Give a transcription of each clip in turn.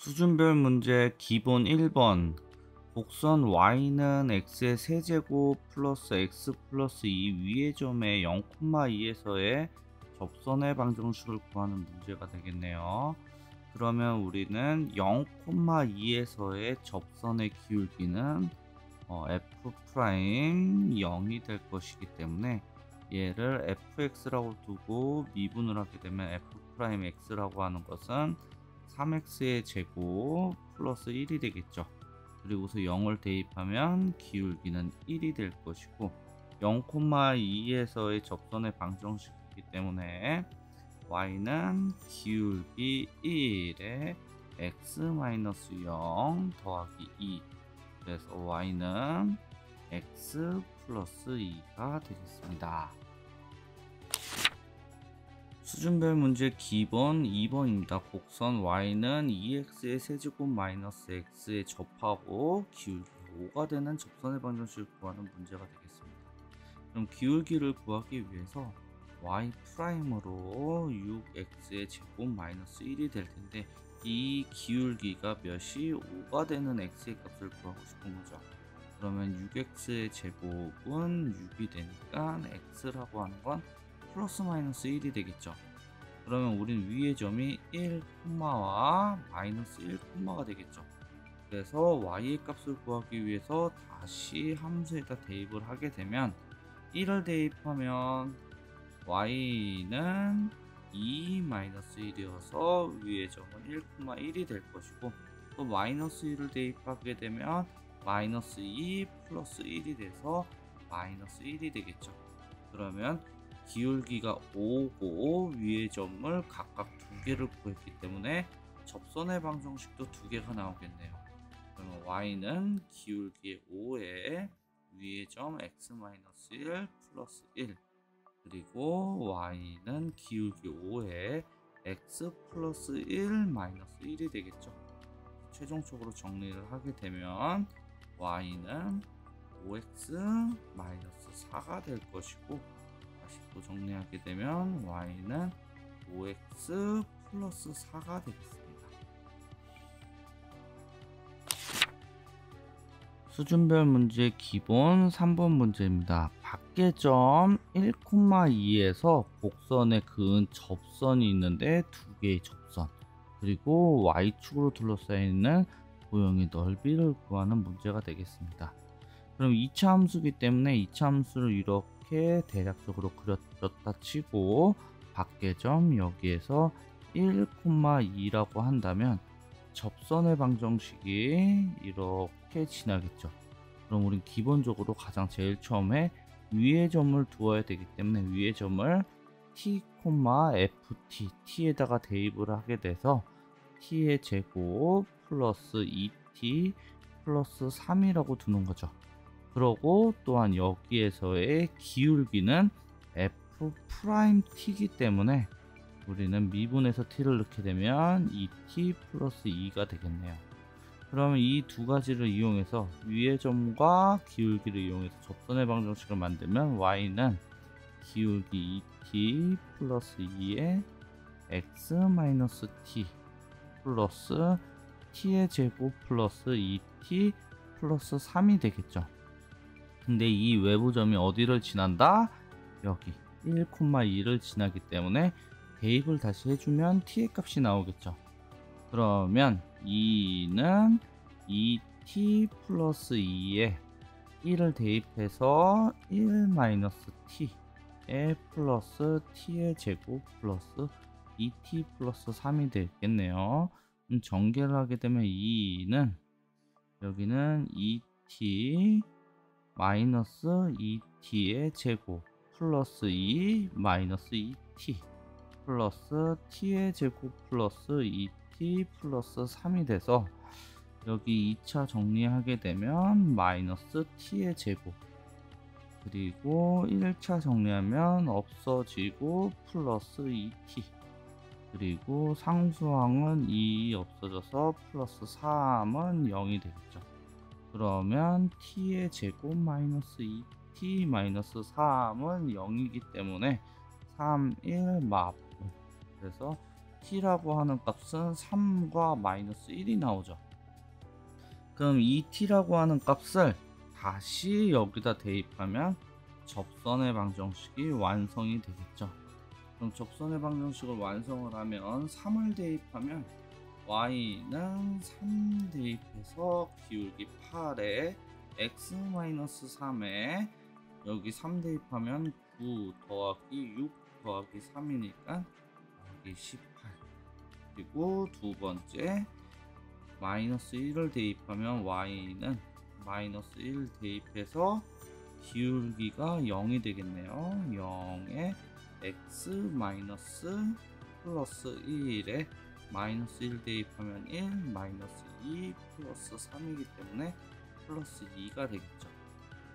수준별 문제 기본 1번 곡선 y는 x의 세제곱 플러스 x 플러스 2 위의 점의 0,2에서의 접선의 방정식을 구하는 문제가 되겠네요. 그러면 우리는 0,2에서의 접선의 기울기는 f 프라임 0이 될 것이기 때문에 얘를 fx라고 두고 미분을 하게 되면 f 프라임 x라고 하는 것은 3x의 제곱 플러스 1이 되겠죠. 그리고서 0을 대입하면 기울기는 1이 될 것이고 0,2에서의 접선의 방정식이기 때문에 y는 기울기 1에 x-0 더하기 2, 그래서 y는 x 플러스 2가 되겠습니다. 수준별 문제 기본 2번입니다. 곡선 y는 2x의 세제곱 마이너스 x에 접하고 기울기 5가 되는 접선의 방정식을 구하는 문제가 되겠습니다. 그럼 기울기를 구하기 위해서 y 프라임으로 6x의 제곱 마이너스 1이 될 텐데 이 기울기가 몇이 5가 되는 x의 값을 구하고 싶은 거죠. 그러면 6x의 제곱은 6이 되니까 x라고 하는 건 플러스 마이너스 1이 되겠죠. 그러면 우린 위의 점이 1, 와 마이너스 1, 가 되겠죠. 그래서 y의 값을 구하기 위해서 다시 함수에다 대입을 하게 되면 1을 대입하면 y는 2 마이너스 1이어서 위의 점은 1,1이 될 것이고, 또 마이너스 1을 대입하게 되면 마이너스 2 플러스 1이 돼서 마이너스 1이 되겠죠. 그러면 기울기가 5고 위의 점을 각각 2개를 구했기 때문에 접선의 방정식도 2개가 나오겠네요. 그러면 y는 기울기 5에 위의 점 x-1 플러스 1, 그리고 y는 기울기 5에 x 플러스 1 마이너스 1이 되겠죠. 최종적으로 정리를 하게 되면 y는 5x 마이너스 4가 될 것이고, 다시 또 정리하게 되면 y는 5x 플러스 4가 되겠습니다. 수준별 문제 기본 3번 문제입니다. 밖의 점 1,2에서 곡선에 그은 접선이 있는데 2개의 접선, 그리고 y축으로 둘러싸여 있는 도형의 넓이를 구하는 문제가 되겠습니다. 그럼 2차 함수기 때문에 2차 함수를 이렇게 대략적으로 그렸다 치고 밖의 점 여기에서 1,2라고 한다면 접선의 방정식이 이렇게 지나겠죠. 그럼 우린 기본적으로 가장 제일 처음에 위의 점을 두어야 되기 때문에 위의 점을 t, ft, t에다가 대입을 하게 돼서 t의 제곱 플러스 2t 플러스 3이라고 두는 거죠. 그러고 또한 여기에서의 기울기는 f 프라임 t이기 때문에 우리는 미분에서 t를 넣게 되면 2t 플러스 2가 되겠네요. 그러면 이 두 가지를 이용해서 위의 점과 기울기를 이용해서 접선의 방정식을 만들면 y는 기울기 2t 플러스 2에 x 마이너스 t 플러스 t의 제곱 플러스 2t 플러스 3이 되겠죠. 근데 이 외부점이 어디를 지난다? 여기 1,2를 지나기 때문에 대입을 다시 해주면 t의 값이 나오겠죠. 그러면 2는 2t 플러스 2에 1을 대입해서 1 마이너스 t에 플러스 t의 제곱 플러스 2t 플러스 3이 되겠네요. 전개를 하게 되면 2는 여기는 2t 마이너스 2t의 제곱 플러스 2 마이너스 2t 플러스 t의 제곱 플러스 2t 플러스 3이 돼서 여기 2차 정리하게 되면 마이너스 t의 제곱, 그리고 1차 정리하면 없어지고 플러스 2t, 그리고 상수항은 2 없어져서 플러스 3은 0이 되겠죠. 그러면 t의 제곱 마이너스 2t 마이너스 3은 0이기 때문에 3, 1 마, 그래서 2t라고 하는 값은 3과 마이너스 1이 나오죠. 그럼 2t라고 하는 값을 다시 여기다 대입하면 접선의 방정식이 완성이 되겠죠. 그럼 접선의 방정식을 완성을 하면 3을 대입하면 y는 3 대입해서 기울기 8에 x-3에 여기 3 대입하면 9 더하기 6 더하기 3이니까 여기 18. 그리고 두 번째 마이너스 1을 대입하면 y는 마이너스 1 대입해서 기울기가 0이 되겠네요. 0에 x 마이너스 플러스 1에 마이너스 1 대입하면 1 마이너스 2 플러스 3이기 때문에 플러스 2가 되겠죠.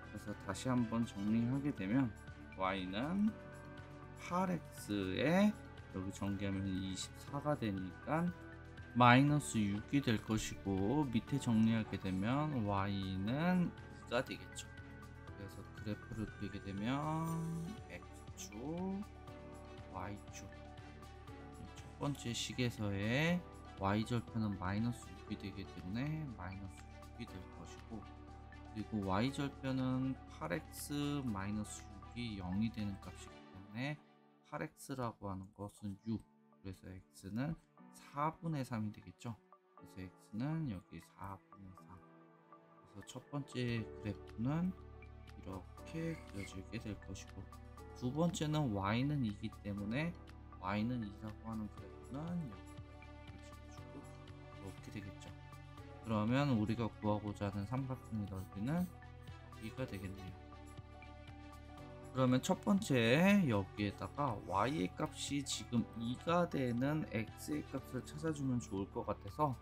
그래서 다시 한번 정리하게 되면 y는 8x에 여기 전개하면 24가 되니까 마이너스 6이 될 것이고, 밑에 정리하게 되면 y는 2가 되겠죠. 그래서 그래프를 그리게 되면 x축, y축, 첫 번째 식에서의 y절편은 마이너스 6이 되기 때문에 마이너스 6이 될 것이고, 그리고 y절편은 8x 마이너스 6이 0이 되는 값이기 때문에 8x라고 하는 것은 6, 그래서 x는 4분의 3이 되겠죠. 그래서 x는 여기 4분의 3. 그래서 첫 번째 그래프는 이렇게 그려지게 될 것이고, 두 번째는 y는 2이기 때문에 y는 2라고 하는 그래프는 여기 이렇게 되겠죠. 그러면 우리가 구하고자 하는 삼각형의 넓이는 여기가 되겠네요. 그러면 첫 번째 여기에다가 y의 값이 지금 2가 되는 x의 값을 찾아주면 좋을 것 같아서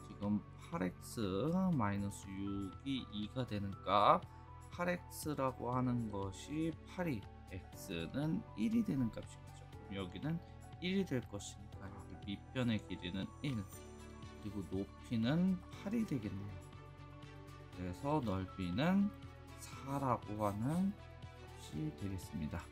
지금 8x-6이 2가 되는 값, 8x라고 하는 것이 8이 x는 1이 되는 값이겠죠. 그럼 여기는 1이 될 것이니까 여기 밑변의 길이는 1, 그리고 높이는 8이 되겠네요. 그래서 넓이는 4라고 하는 되겠습니다.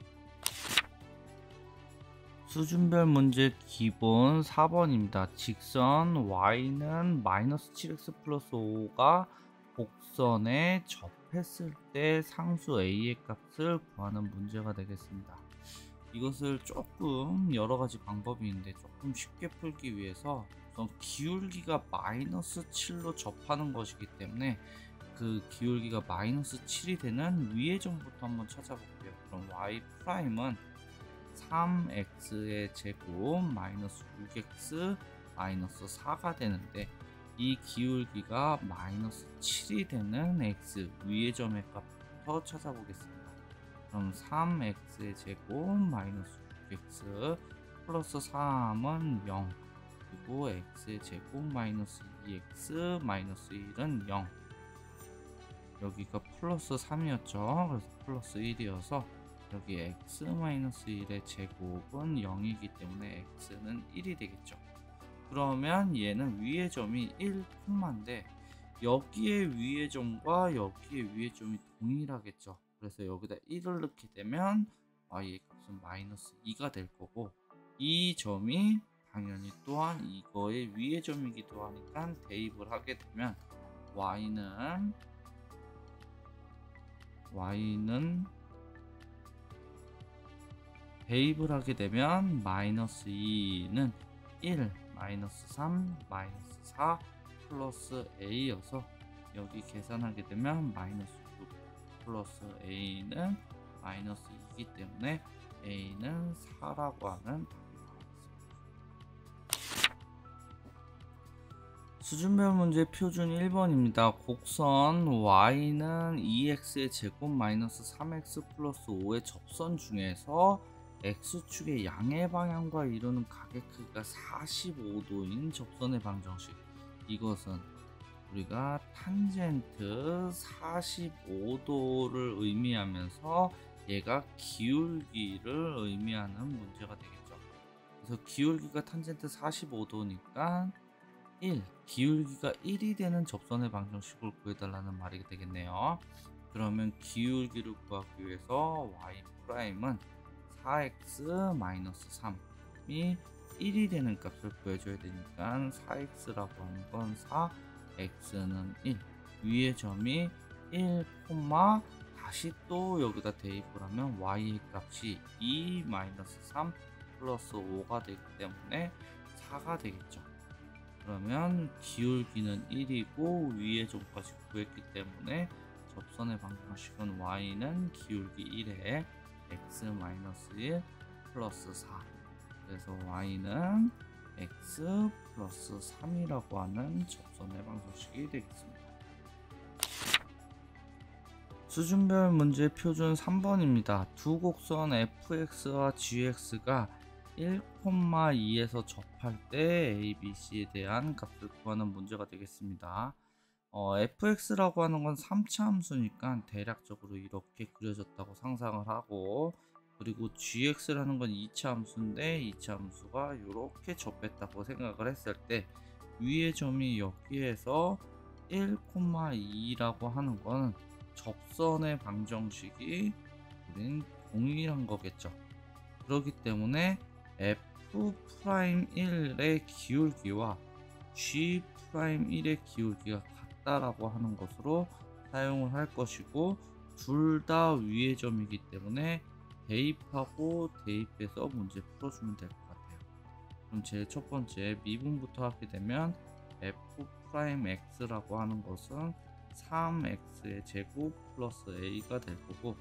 수준별 문제 기본 4번입니다. 직선 y는 마이너스 7x 플러스 5가 곡선에 접했을 때 상수 a의 값을 구하는 문제가 되겠습니다. 이것을 조금 여러가지 방법이 있는데 조금 쉽게 풀기 위해서 우선 기울기가 마이너스 7로 접하는 것이기 때문에 그 기울기가 마이너스 7이 되는 위의 점부터 한번 찾아볼게요. 그럼 y 프라임은 3x의 제곱 마이너스 6x 마이너스 4가 되는데, 이 기울기가 마이너스 7이 되는 x 위의 점의 값부터 찾아보겠습니다. 그럼 3x의 제곱 마이너스 6x 플러스 3은 0, 그리고 x의 제곱 마이너스 2x 마이너스 1은 0. 여기가 플러스 3이었죠. 그래서 플러스 1이어서 여기 x-1의 제곱은 0이기 때문에 x는 1이 되겠죠. 그러면 얘는 위의 점이 1, 인데 여기에 위의 점과 여기에 위의 점이 동일하겠죠. 그래서 여기다 1을 넣게 되면 y의 값은 마이너스 2가 될 거고, 이 점이 당연히 또한 이거의 위의 점이기도 하니까 대입을 하게 되면 y는 대입을 하게 되면 마이너스 2는 1, 마이너스 3, 마이너스 4 플러스 a여서 여기 계산하게 되면 마이너스 6 플러스 a는 마이너스 2이기 때문에 a는 4라고 하는 답이 나오겠습니다. 수준별 문제 표준 1번입니다. 곡선 y는 2x의 제곱 마이너스 3x 플러스 5의 접선 중에서 x축의 양의 방향과 이루는 각의 크기가 45도인 접선의 방정식. 이것은 우리가 탄젠트 45도를 의미하면서 얘가 기울기를 의미하는 문제가 되겠죠. 그래서 기울기가 탄젠트 45도니까 1, 기울기가 1이 되는 접선의 방정식을 구해달라는 말이 되겠네요. 그러면 기울기를 구하기 위해서 y 프라임은 4x-3이 1이 되는 값을 구해줘야 되니까 4x라고 하는 건 4, x는 1. 위의 점이 1, 다시 또 여기다 대입을 하면 y의 값이 2 3 플러스 5가 되기 때문에 4가 되겠죠. 그러면 기울기는 1이고 위의 점까지 구했기 때문에 접선의 방정식은 y는 기울기 1에 x-1 플러스 4. 그래서 y는 x 플러스 3이라고 하는 접선의 방정식이 되겠습니다. 수준별 문제 표준 3번입니다. 두 곡선 fx와 gx가 1,2에서 접할 때 a, b, c에 대한 값을 구하는 문제가 되겠습니다. fx라고 하는 건 3차 함수니까 대략적으로 이렇게 그려졌다고 상상을 하고, 그리고 gx라는 건 2차 함수인데 2차 함수가 이렇게 접했다고 생각을 했을 때 위의 점이 여기에서 1,2라고 하는 건 접선의 방정식이 우린 동일한 거겠죠. 그렇기 때문에 f'1의 기울기와 g'1의 기울기가 같다라고 하는 것으로 사용을 할 것이고, 둘 다 위의 점이기 때문에 대입하고 대입해서 문제 풀어주면 될 것 같아요. 그럼 제일 첫 번째 미분부터 하게 되면 f'x라고 하는 것은 3x의 제곱 플러스 a가 될 거고,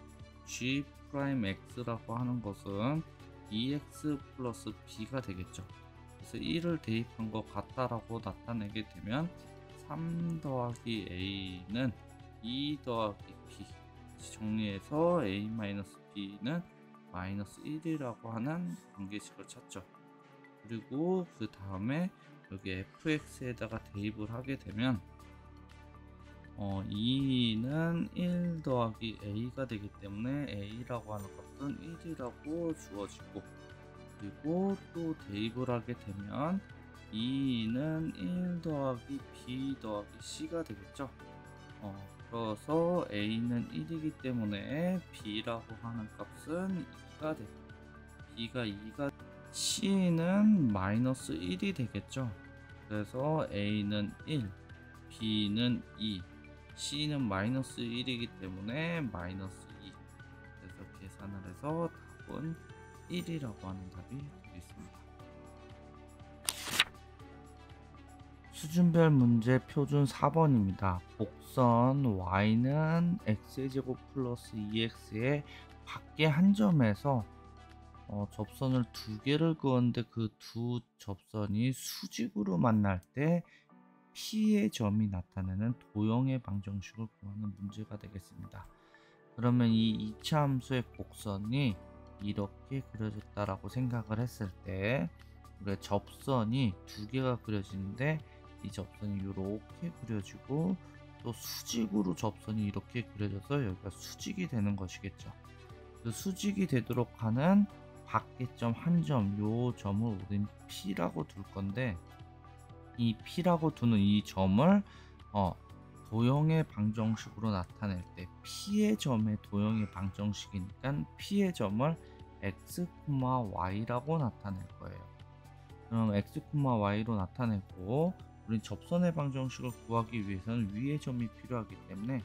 g'x라고 하는 것은 2x 플러스 b가 되겠죠. 그래서 1을 대입한 것 같다라고 나타내게 되면 3 더하기 a는 2 더하기 b, 정리해서 a-b는 마이너스 1이라고 하는 관계식을 찾죠. 그리고 그 다음에 여기 fx에다가 대입을 하게 되면 2는 1 더하기 a가 되기 때문에 a라고 하는 값은 1이라고 주어지고, 그리고 또 대입을 하게 되면 2는 1 더하기 b 더하기 c가 되겠죠. 그래서 a는 1이기 때문에 b라고 하는 값은 2가 되고, b가 2가 c는 마이너스 1이 되겠죠. 그래서 a는 1, b는 2, c는 마이너스 1이기 때문에 마이너스 2. 그래서 계산을 해서 답은 1이라고 하는 답이 되겠습니다. 수준별 문제 표준 4번입니다. 곡선 y는 x제곱 플러스 2x의 밖에 한 점에서 접선을 두 개를 그었는데 그 두 접선이 수직으로 만날 때 P의 점이 나타내는 도형의 방정식을 구하는 문제가 되겠습니다. 그러면 이 2차 함수의 곡선이 이렇게 그려졌다라고 생각을 했을 때, 우리가 접선이 두 개가 그려지는데 이 접선이 이렇게 그려지고 또 수직으로 접선이 이렇게 그려져서 여기가 수직이 되는 것이겠죠. 그 수직이 되도록 하는 밖에점 한 점, 요 점을 우린 P라고 둘 건데, 이 P라고 두는 이 점을 도형의 방정식으로 나타낼 때 P의 점의 도형의 방정식이니까 P의 점을 x, y라고 나타낼 거예요. 그럼 x, y로 나타내고, 우린 접선의 방정식을 구하기 위해서는 위의 점이 필요하기 때문에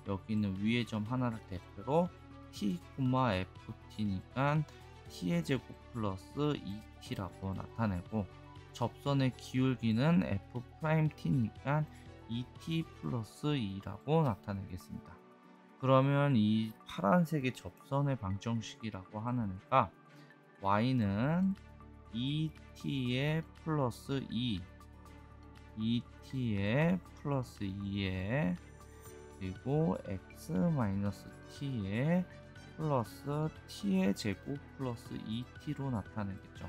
여기 있는 위의 점 하나를 대표로 t, ft니까 t의 제곱 플러스 2t라고 나타내고, 접선의 기울기는 f't니까 2t 플러스 2라고 나타내겠습니다. 그러면 이 파란색의 접선의 방정식이라고 하는 애가 y는 2t의 플러스 2, 2t의 플러스 2에 그리고 x-t의 플러스 t의 제곱 플러스 2t로 나타내겠죠.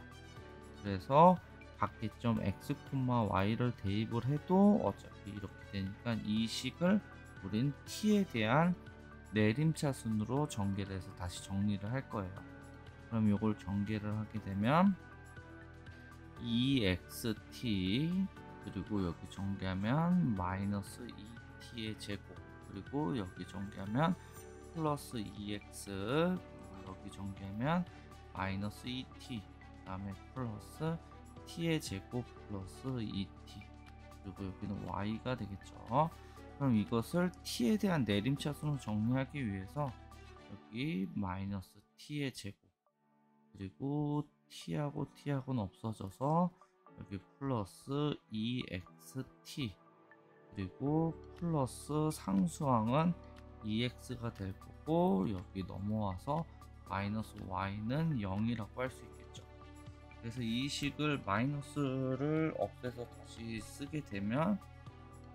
그래서 밖에점 x, y를 대입을 해도 어차피 이렇게 되니까 이 식을 우린 t에 대한 내림차순으로 전개를 해서 다시 정리를 할 거예요. 그럼 이걸 전개를 하게 되면 2xt 그리고 여기 전개하면 마이너스 2t의 제곱, 그리고 여기 전개하면 플러스 2x, 여기 전개하면 마이너스 2t, 그 다음에 플러스 t의 제곱 플러스 2t, 그리고 여기는 y가 되겠죠. 그럼 이것을 t에 대한 내림차순으로 정리하기 위해서 여기 마이너스 t의 제곱, 그리고 t하고 t하고는 없어져서 여기 플러스 2xt, 그리고 플러스 상수항은 2x가 될 거고, 여기 넘어와서 마이너스 y는 0이라고 할 수 있겠죠. 그래서 이 식을 마이너스를 없애서 다시 쓰게 되면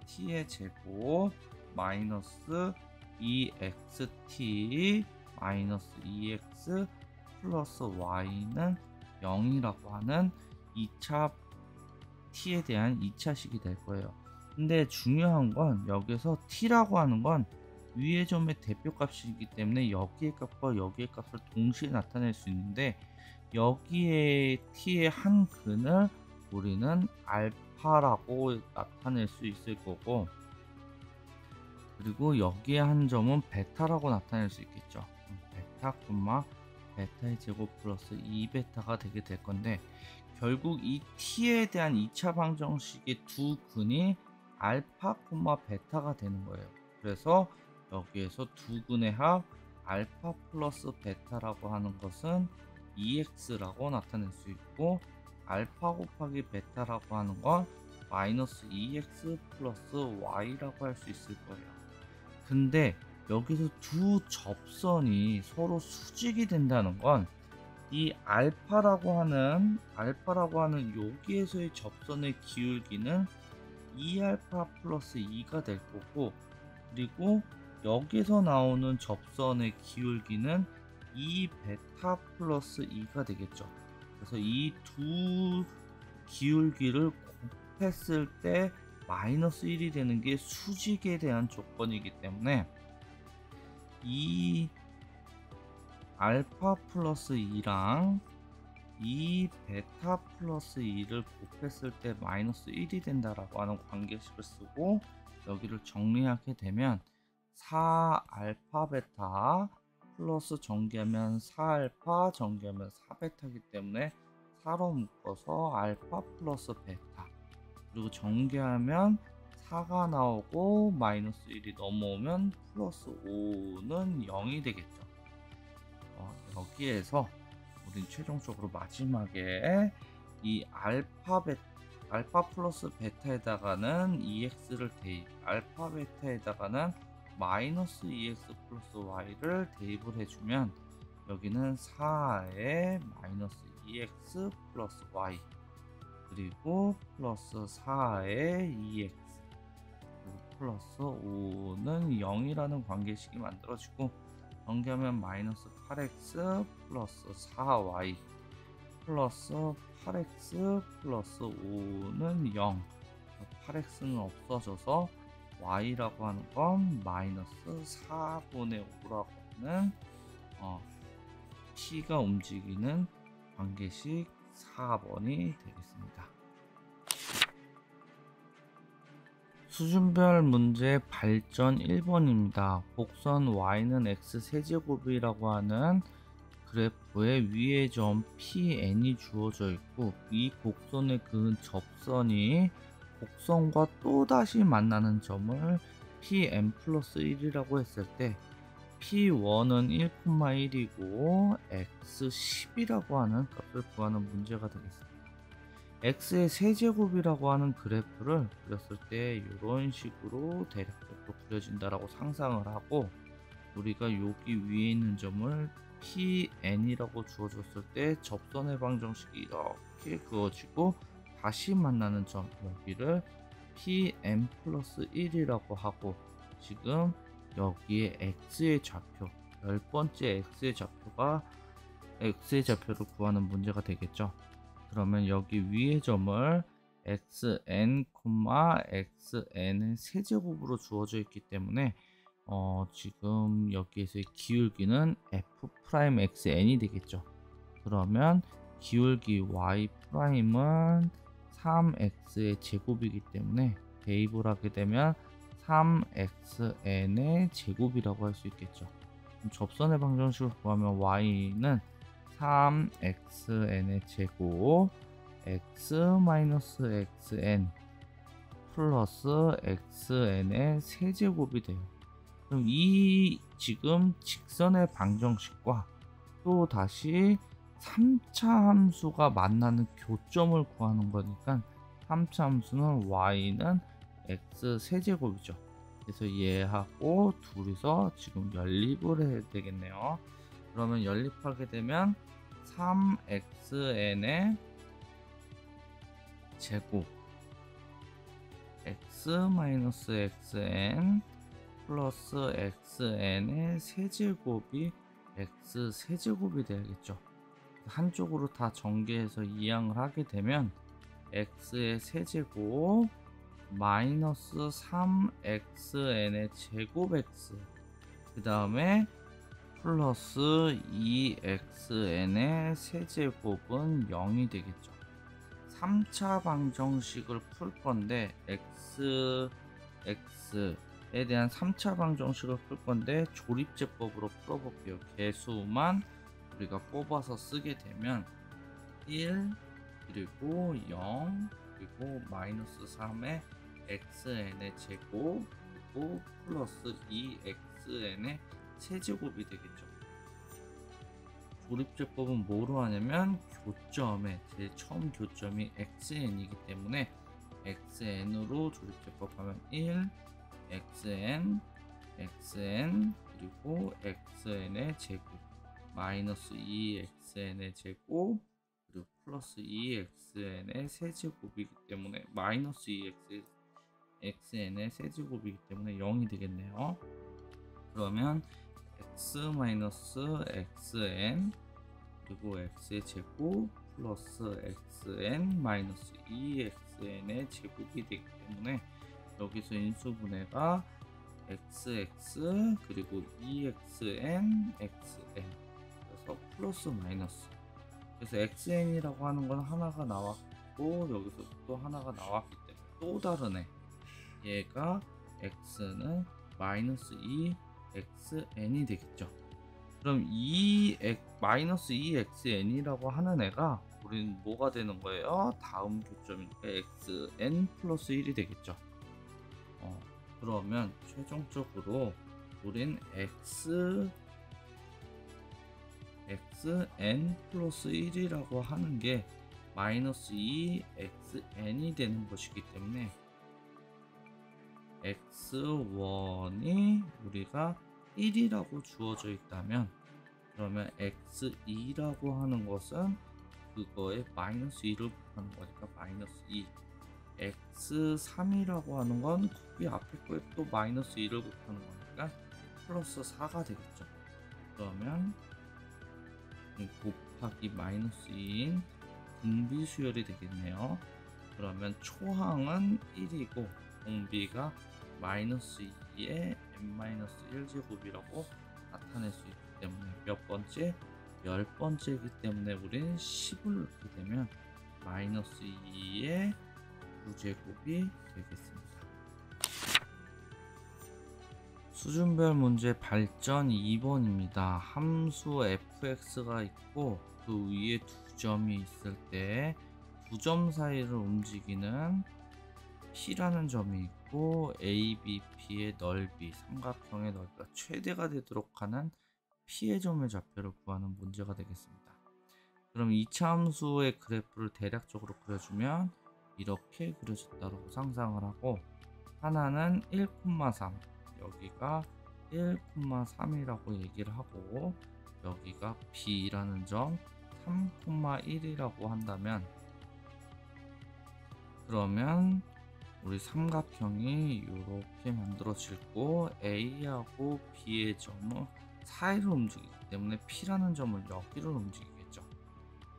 t의 제곱 마이너스 2xt 마이너스 2x 플러스 y는 0이라고 하는 2차 t에 대한 2차식이 될 거예요. 근데 중요한 건 여기서 t라고 하는 건 위의 점의 대표값이기 때문에 여기의 값과 여기의 값을 동시에 나타낼 수 있는데, 여기에 t의 한 근을 우리는 알파라고 나타낼 수 있을 거고, 그리고 여기에 한 점은 베타라고 나타낼 수 있겠죠. 베타, 베타의 제곱 플러스 2베타가 되게 될 건데, 결국 이 t에 대한 2차 방정식의 두 근이 알파, 베타가 되는 거예요. 그래서 여기에서 두 근의 합 알파 플러스 베타라고 하는 것은 2x라고 나타낼 수 있고, 알파 곱하기 베타라고 하는 건 마이너스 2x 플러스 y라고 할 수 있을 거예요. 근데 여기서 두 접선이 서로 수직이 된다는 건 이 알파라고 하는 여기에서의 접선의 기울기는 2알파 플러스 2가 될 거고, 그리고 여기서 나오는 접선의 기울기는 2베타 플러스 2가 되겠죠. 그래서 이 두 기울기를 곱했을 때 마이너스 1이 되는 게 수직에 대한 조건이기 때문에, 이 알파 플러스 2랑 이 베타 플러스 2를 곱했을 때 마이너스 1이 된다라고 하는 관계식을 쓰고, 여기를 정리하게 되면 4알파 베타 플러스 전개하면 4알파 전개하면 4베타이기 때문에 4로 묶어서 알파 플러스 베타, 그리고 전개하면 4가 나오고 마이너스 1이 넘어오면 플러스 5는 0이 되겠죠. 여기에서 우린 최종적으로 마지막에 이 알파 플러스 베타에다가는 2x를 대입, 알파 베타에다가는 마이너스 2x 플러스 y를 대입을 해주면 여기는 4에 마이너스 2x 플러스 y, 그리고 플러스 4에 2x, 그리고 플러스 5는 0이라는 관계식이 만들어지고, 전개하면 마이너스 8x 플러스 4y 플러스 8x 플러스 5는 0, 8x는 없어져서 y라고 하는 건 마이너스 4분의 5라고 하는 t가 움직이는 관계식 4번이 되겠습니다. 수준별 문제 발전 1번입니다. 곡선 y는 x세제곱이라고 하는 그래프의 위의 점 Pn이 주어져 있고, 이 곡선의 그 접선이 곡선과 또다시 만나는 점을 Pn 플러스 1이라고 했을 때 P1은 1,1이고 x10이라고 하는 값을 구하는 문제가 되겠습니다. x의 세제곱이라고 하는 그래프를 그렸을 때 이런 식으로 대략적으로 그려진다라고 상상을 하고, 우리가 여기 위에 있는 점을 Pn이라고 주어줬을 때 접선의 방정식이 이렇게 그어지고, 다시 만나는 점 여기를 Pn 플러스 1이라고 하고, 지금 여기에 x의 좌표, 10번째 x의 좌표를 구하는 문제가 되겠죠. 그러면 여기 위의 점을 xn, xn의 세제곱으로 주어져 있기 때문에 지금 여기에서의 기울기는 f'xn이 되겠죠. 그러면 기울기 y'은 3x의 제곱이기 때문에 대입을 하게 되면 3xn의 제곱이라고 할 수 있겠죠. 접선의 방정식을 구하면 y는 3xn의 제곱 x-xn 플러스 xn의 세제곱이 돼요. 그럼 이 지금 직선의 방정식과 또 다시 3차 함수가 만나는 교점을 구하는 거니까 3차 함수는 y는 x 세제곱이죠. 그래서 얘하고 둘이서 지금 연립을 해야 되겠네요. 그러면 연립하게 되면 3xn의 제곱 x-xn 플러스 xn의 세제곱이 x 세제곱이 되야겠죠. 한쪽으로 다 전개해서 이항을 하게 되면 x의 세제곱 마이너스 3xn의 제곱 x 그 다음에 플러스 2xn의 세제곱은 0이 되겠죠. 3차 방정식을 풀 건데 x에 대한 3차 방정식을 풀 건데 조립제법으로 풀어볼게요. 개수만 우리가 뽑아서 쓰게 되면 1 그리고 0 그리고 마이너스 3의 xn의 제곱 그리고 플러스 2xn의 세제곱이 되겠죠. 조립제법은 뭐로 하냐면 교점에 제일 처음 교점이 xn이기 때문에 xn으로 조립제법 하면 1 xn 그리고 xn의 제곱 마이너스 2xn의 제곱 그리고 플러스 2xn의 세제곱이기 때문에 마이너스 2xn의 세제곱이기 때문에 0이 되겠네요. 그러면 x-xn 그리고 x의 제곱 플러스 xn 마이너스 2xn의 제곱이 되기 때문에 여기서 인수분해가 xx 그리고 2xn xn 그래서 플러스 마이너스 그래서 xn이라고 하는 건 하나가 나왔고 여기서 또 하나가 나왔기 때문에 또 다르네. 얘가 x는 마이너스 2xn이 되겠죠. 그럼 마이너스 2xn이라고 하는 애가 우리는 뭐가 되는 거예요? 다음 교점이니까 xn 플러스 1이 되겠죠. 그러면 최종적으로 우린 xn 플러스 1이라고 하는 게 마이너스 2xn이 되는 것이기 때문에 x1이 우리가 1이라고 주어져 있다면 그러면 x2라고 하는 것은 그거에 마이너스 2를 곱하는 거니까 마이너스 2 x3이라고 하는 건 거기 앞에 거에 또 마이너스 2를 곱하는 거니까 플러스 4가 되겠죠. 그러면 곱하기 마이너스 2인 분비수열이 되겠네요. 그러면 초항은 1이고 공비가 마이너스 2의 n-1 제곱이라고 나타낼 수 있기 때문에 몇 번째? 10번째이기 때문에 우리는 10을 넣게 되면 마이너스 2의 9제곱이 되겠습니다. 수준별 문제 발전 2번입니다. 함수 fx가 있고 그 위에 두 점이 있을 때 두 점 사이를 움직이는 P라는 점이 있고 ABP의 넓이, 삼각형의 넓이가 최대가 되도록 하는 P의 점의 좌표를 구하는 문제가 되겠습니다. 그럼 2차 함수의 그래프를 대략적으로 그려주면 이렇게 그려졌다고 상상을 하고 하나는 1,3 여기가 1,3이라고 얘기를 하고 여기가 B라는 점 3,1이라고 한다면 그러면 우리 삼각형이 이렇게 만들어지고 A하고 B의 점은 사이를 움직이기 때문에 P라는 점을 여기를 움직이겠죠.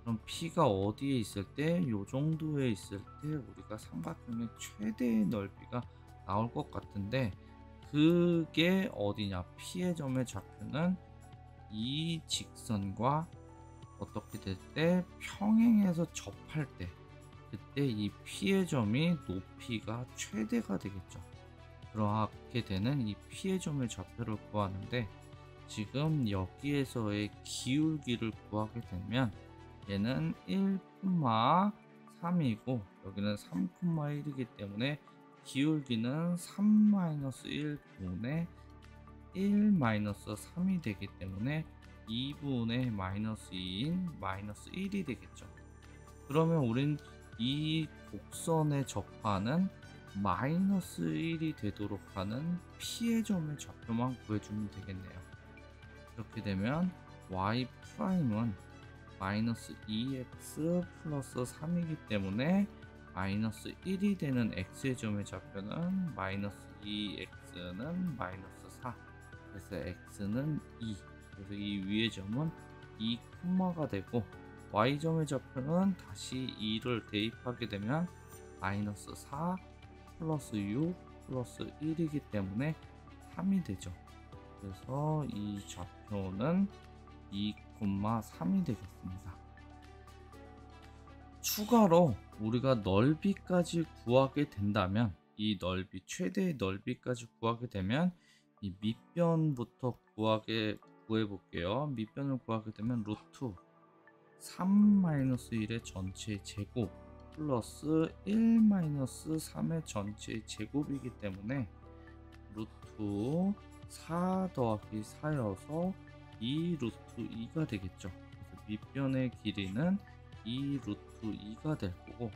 그럼 P가 어디에 있을 때, 이 정도에 있을 때 우리가 삼각형의 최대의 넓이가 나올 것 같은데 그게 어디냐? P의 점의 좌표는 이 직선과 어떻게 될 때 평행해서 접할 때 그때 이 P의 점이 높이가 최대가 되겠죠. 그렇게 되는 이 P의 점의 좌표를 구하는데 지금 여기에서의 기울기를 구하게 되면 얘는 1,3 3이고 여기는 3,1이기 때문에 기울기는 3-1분의 1-3이 되기 때문에 2분의 -2인 -1이 되겠죠. 그러면 우린 이 곡선의 적파는 -1이 되도록 하는 피의 점의 좌표만 구해주면 되겠네요. 이렇게 되면 y 프라임은 -2x 플러스 3이기 때문에 -1이 되는 x의 점의 좌표는 -2x는 -4, 그래서 x는 2, 그래서 이 위의 점은 2, 가 되고 y점의 좌표는 다시 2를 대입하게 되면 -4 플러스 6 플러스 1이기 때문에 3이 되죠. 그래서 이 좌표는 2,3이 되겠습니다. 추가로 우리가 넓이까지 구하게 된다면, 이 넓이, 최대의 넓이까지 구하게 되면 이 밑변부터 구해 볼게요. 밑변을 구하게 되면 루트 3-1의 전체의 제곱 플러스 1-3의 전체의 제곱이기 때문에 루트 4 더하기 4여서 2 루트 2가 되겠죠. 그래서 밑변의 길이는 2 루트 2가 될 거고,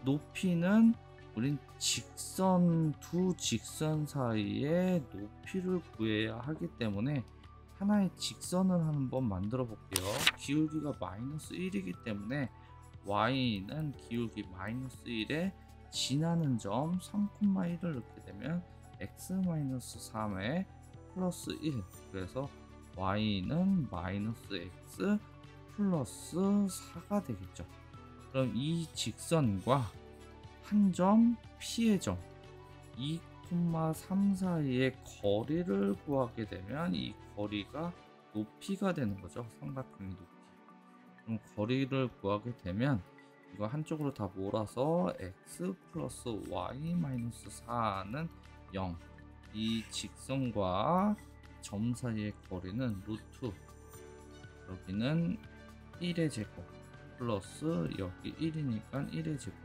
높이는 우린 두 직선 사이의 높이를 구해야 하기 때문에 하나의 직선을 한번 만들어 볼게요. 기울기가 -1이기 때문에 y는 기울기 -1에 지나는 점 3,1을 넣게 되면 x-3에 플러스 1, 그래서 y는 -x 플러스 4가 되겠죠. 그럼 이 직선과 한 점 P의 점 2,3 사이의 거리를 구하게 되면 이 거리가 높이가 되는 거죠. 삼각형의 높이. 그럼 거리를 구하게 되면 이거 한쪽으로 다 몰아서 x 플러스 y 마이너스 4는 0. 이 직선과 점 사이의 거리는 루트, 여기는 1의 제곱 플러스 여기 1이니까 1의 제곱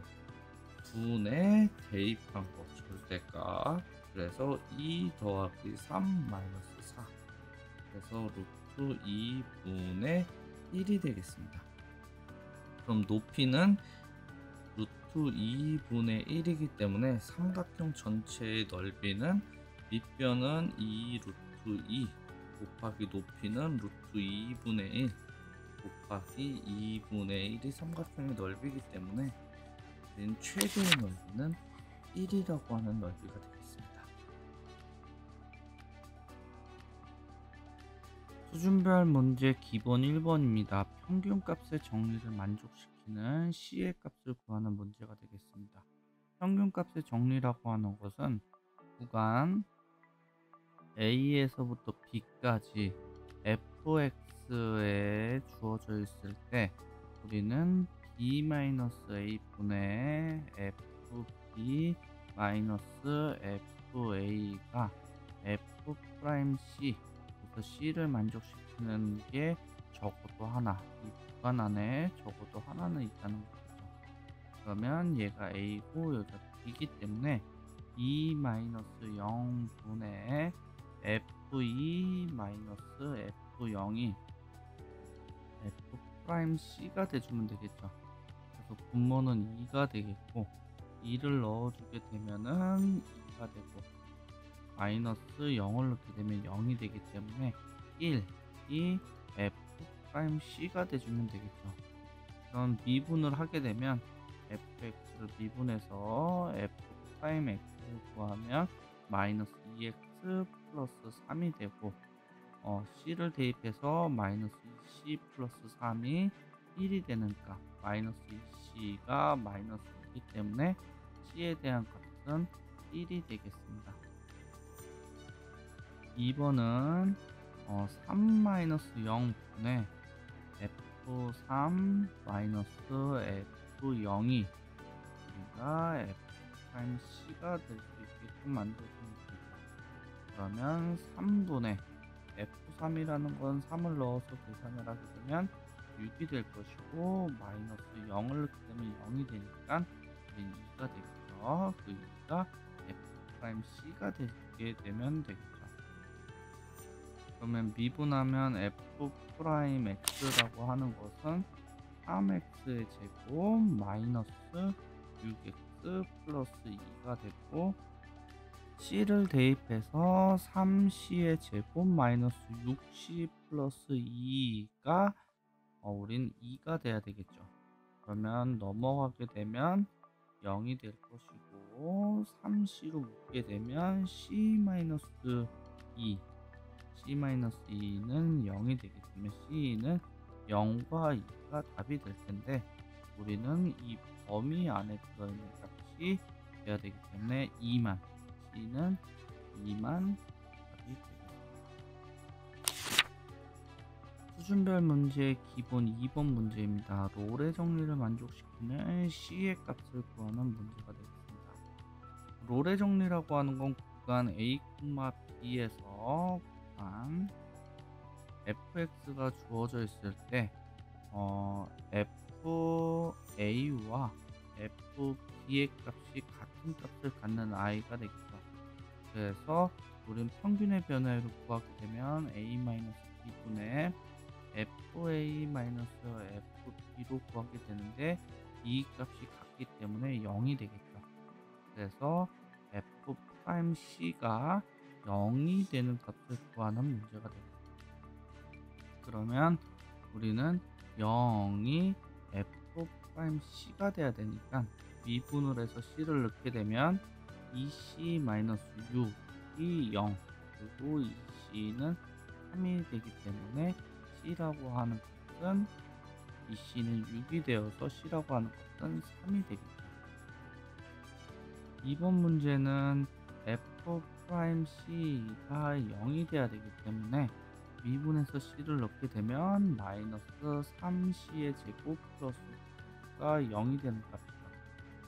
분의 대입한 거 절대값, 그래서 2 더하기 3 마이너스 4, 그래서 루트 2분의 1이 되겠습니다. 그럼 높이는 루트 2분의 1이기 때문에 삼각형 전체의 넓이는 밑변은 2 루트 2 곱하기 높이는 루트 2분의 1 곱하기 2분의 1이 삼각형의 넓이기 때문에 최대의 넓이는 1이라고 하는 넓이가 되겠습니다. 수준별 문제 기본 1번입니다. 평균값의 정리를 만족시키는 C의 값을 구하는 문제가 되겠습니다. 평균값의 정리라고 하는 것은 구간 A에서부터 B까지 fx에 주어져 있을 때 우리는 b-a 분의 fb-fa가 f'c, 그래서 c를 만족시키는 게 적어도 하나, 이 구간 안에 적어도 하나는 있다는 거죠. 그러면 얘가 a고 여기가 b이기 때문에 2-0 분의 f2-f0이 f'c가 돼주면 되겠죠. 그래서 분모는 2가 되겠고 2를 넣어주게 되면은 2가 되고 마이너스 0을 넣게 되면 0이 되기 때문에 1이 f'c가 돼주면 되겠죠. 그럼 미분을 하게 되면 fx를 미분해서 f'x를 구하면 마이너스 2x 플러스 3이 되고 c를 대입해서 마이너스 2c 플러스 3이 1이 되는 값, 마이너스 2c가 마이너스 2이기 때문에 c에 대한 값은 1이 되겠습니다. 2번은 3-0 분의 f3 f0이 우리가 f'c가 될 수 있게끔 만들어주면 되겠다. 그러면 3분의 f3이라는 건 3을 넣어서 계산을 하게 되면 6이 될 것이고 마이너스 0을 넣게 되면 0이 되니까 우린 2가 되겠죠. 그 2가 F'C가 되게 되면 되겠죠. 그러면 미분하면 F'X라고 하는 것은 3X의 제곱 마이너스 6X 플러스 2가 되고 C를 대입해서 3C의 제곱 마이너스 6C 플러스 2가 우린 2가 돼야 되겠죠. 그러면 넘어가게 되면 0이 될 것이고 3C로 묶게 되면 C-2 C-2는 0이 되기 때문에 C는 0과 2가 답이 될 텐데 우리는 이 범위 안에 들어있는 값이 돼야 되기 때문에 2만 C는 2만 답이 되겠습니다. 수준별 문제 기본 2번 문제입니다. 롤의 정리를 만족시키는 C의 값을 구하는 문제가 되겠습니다. 롤의 정리라고 하는 건 구간 A, B에서 구간 fx가 주어져 있을 때 FA와 FB의 값이 같은 값을 갖는 i가 되겠죠. 그래서 우린 평균의 변화율을 구하게 되면 a-b분의 fa-fb로 구하게 되는데 이 값이 같기 때문에 0이 되겠죠. 그래서 f'c가 0이 되는 값을 구하는 문제가 됩니다. 그러면 우리는 0이 f'c가 돼야 되니까 미분을 해서 c를 넣게 되면 2c-6이 0 그리고 2c는 3이 되기 때문에 c라고 하는 값은 2c는 6이 되어서 c라고 하는 값은 3이 되겠죠. 이번 문제는 f'c가 0이 돼야 되기 때문에 미분해서 c를 넣게 되면 마이너스 3c의 제곱 플러스가 0이 되는 값이죠.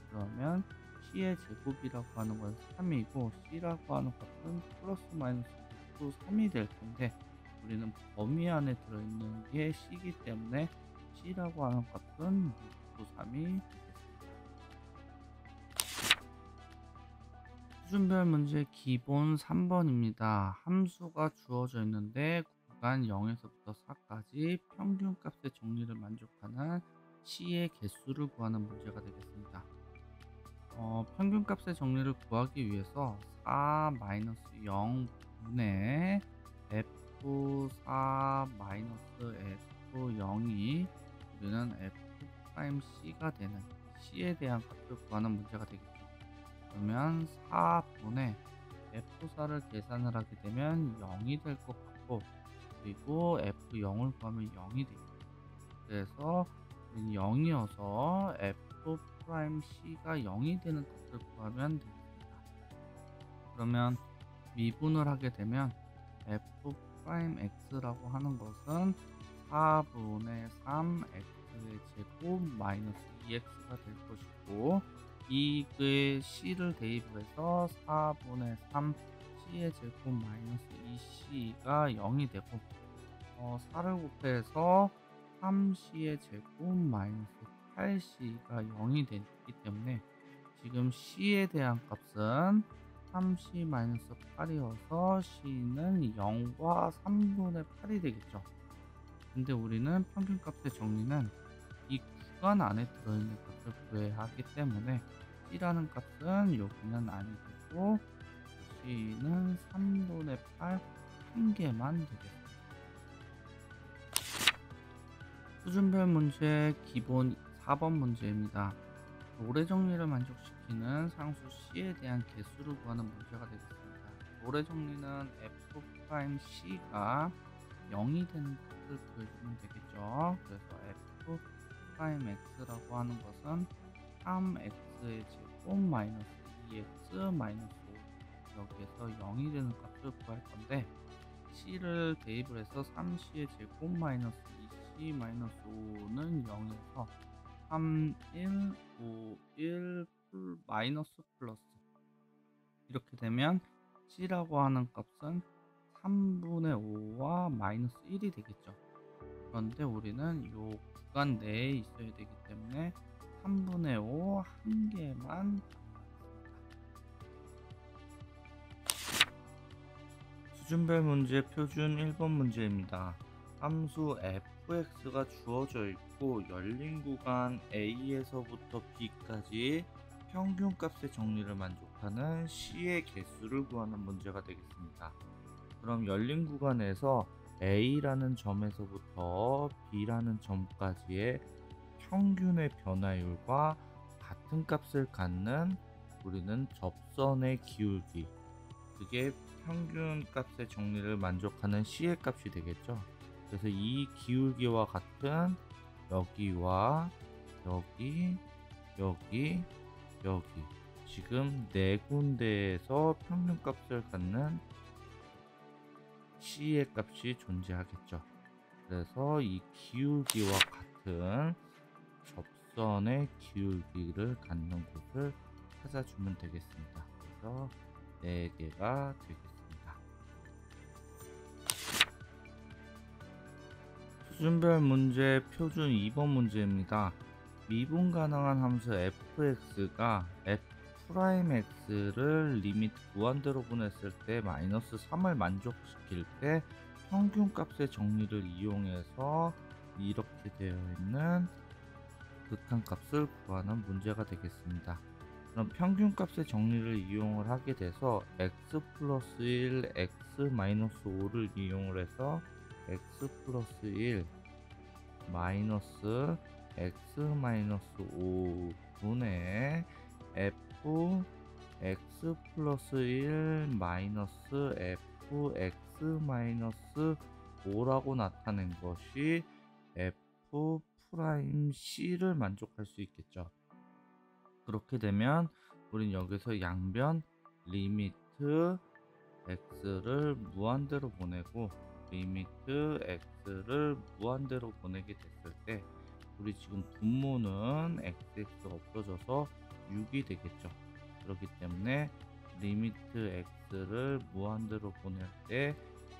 그러면 c의 제곱이라고 하는 건 3이고 c라고 하는 값은 플러스 마이너스 6도 3이 될 텐데 우리는 범위 안에 들어있는 게 c이기 때문에 c라고 하는 값은 6도 3이 되겠습니다. 수준별 문제 기본 3번입니다. 함수가 주어져 있는데 구간 0에서부터 4까지 평균값의 정리를 만족하는 C의 개수를 구하는 문제가 되겠습니다. 평균값의 정리를 구하기 위해서 4-0분의 F4-F0이 우리는 F'C가 되는 C에 대한 값을 구하는 문제가 되겠죠. 그러면 4분의 F4를 계산을 하게 되면 0이 될 것 같고 그리고 F0을 구하면 0이 되겠죠. 그래서 0이어서 F'C가 0이 되는 값을 구하면 되겠습니다. 그러면 미분을 하게 되면 F'X라고 하는 것은 4분의 3X의 제곱 마이너스 2X가 될 것이고 이의 C를 대입해서 4분의 3 C의 제곱 마이너스 2C가 0이 되고 4를 곱해서 3C의 제곱 마이너스 8C가 0이 되기 때문에 지금 C에 대한 값은 3C-8이어서 C는 0과 3분의 8이 되겠죠. 근데 우리는 평균값의 정리는 이 구간 안에 들어있는 값을 구해야 하기 때문에 C라는 값은 여기는 아니 되고 C는 3분의 8 한 개만 되겠습니다. 수준별 문제 기본 4번 문제입니다. 롤의 정리를 만족시키는 상수 C에 대한 개수를 구하는 문제가 되겠습니다. 롤의 정리는 F'C가 0이 되는 값을 구해주면 되겠죠. 그래서 F'X라고 하는 것은 3X의 제곱 마이너스 2X 마이너스 5 여기에서 0이 되는 값을 구할 건데 C를 대입을 해서 3C의 제곱 마이너스 2C 마이너스 5는 0에서 3, 1, 5, 1 마이너스 플러스 이렇게 되면 C라고 하는 값은 3분의 5와 마이너스 1이 되겠죠. 그런데 우리는 요 구간 내에 있어야 되기 때문에 3분의 5 한 개만 수준별 문제 표준 1번 문제입니다. 함수 fx가 주어져 있고 열린 구간 a에서부터 b까지 평균값의 정리를 만족하는 c의 개수를 구하는 문제가 되겠습니다. 그럼 열린 구간에서 a라는 점에서부터 b라는 점까지의 평균의 변화율과 같은 값을 갖는 우리는 접선의 기울기, 그게 평균 값의 정리를 만족하는 c의 값이 되겠죠. 그래서 이 기울기와 같은 여기와 여기, 여기, 여기, 지금 네 군데에서 평균 값을 갖는 c의 값이 존재하겠죠. 그래서 이 기울기와 같은 접선의 기울기를 갖는 곳을 찾아주면 되겠습니다. 그래서 4개가 되겠습니다. 수준별 문제 표준 2번 문제입니다. 미분 가능한 함수 fx가 f'x를 리미트 무한대로 보냈을 때 마이너스 3을 만족시킬 때 평균값의 정리를 이용해서 이렇게 되어 있는 극한값을 구하는 문제가 되겠습니다. 그럼 평균값의 정리를 이용을 하게 돼서 x 플러스 1, x 마이너스 5를 이용을 해서 x 플러스 1 마이너스 x 마이너스 5분의 f x 플러스 1 마이너스 f x 마이너스 5라고 나타낸 것이 f 프라임 c를 만족할 수 있겠죠. 그렇게 되면 우린 여기서 양변 리미트 x를 무한대로 보내고 리미트 x를 무한대로 보내게 됐을 때 우리 지금 분모는 xx 없어져서 6이 되겠죠. 그렇기 때문에 리미트 x를 무한대로 보낼 때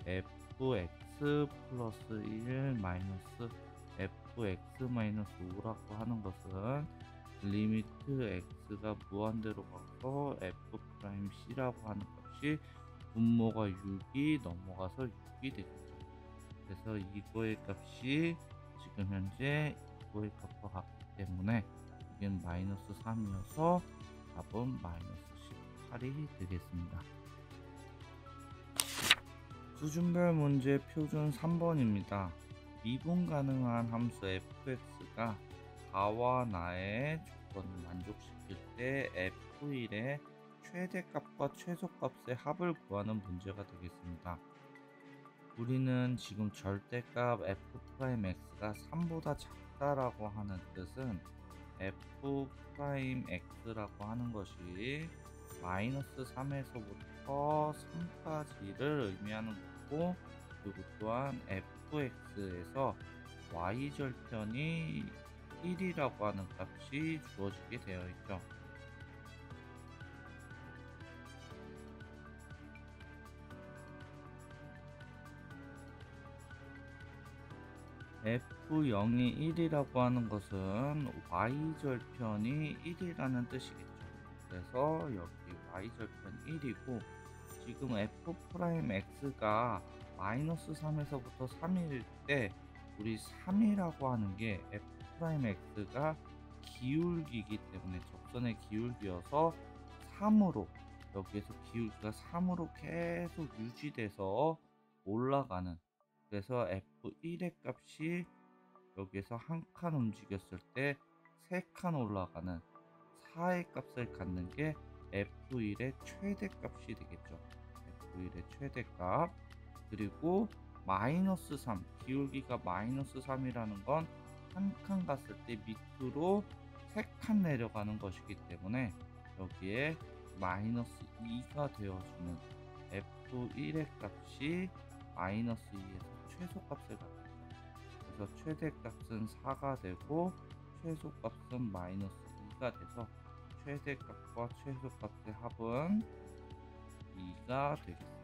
fx 플러스 1 마이너스 fx 마이너스 5라고 하는 것은 리미트 x가 무한대로 가서 f 프라임 c라고 하는 것이 분모가 6이 넘어가서 6이 되겠죠. 그래서 이거의 값이 지금 현재 이거의 값과 같기 때문에 이건 마이너스 3이어서 답은 마이너스 18이 되겠습니다. 수준별 문제 표준 3번입니다. 미분 가능한 함수 fx가 가와 나의 조건을 만족시킬 때 f1의 최대값과 최소값의 합을 구하는 문제가 되겠습니다. 우리는 지금 절대값 f'x가 3보다 작다라고 하는 뜻은 f'x라고 하는 것이 마이너스 3에서부터 3까지를 의미하는 거고, 그리고 또한 fx에서 y절편이 1이라고 하는 값이 주어지게 되어 있죠. f0이 1이라고 하는 것은 y절편이 1이라는 뜻이겠죠. 그래서 여기 y절편 1이고, 지금 f'x가 마이너스 3에서부터 3일 때 우리 3이라고 하는 게 f'x가 기울기이기 때문에 접선의 기울기여서 3으로, 여기에서 기울기가 3으로 계속 유지돼서 올라가는, 그래서 f1의 값이 여기에서 한 칸 움직였을 때 3칸 올라가는 4의 값을 갖는 게 f1의 최대값이 되겠죠. f1의 최대값. 그리고 마이너스 3, 기울기가 마이너스 3이라는 건 한 칸 갔을 때 밑으로 3칸 내려가는 것이기 때문에 여기에 마이너스 2가 되어주는 f1의 값이 마이너스 2에서 최소값을 갖겠죠. 그래서 최대값은 4가 되고 최소값은 마이너스 2가 돼서 최대값과 최소값의 합은 2가 되겠습니다.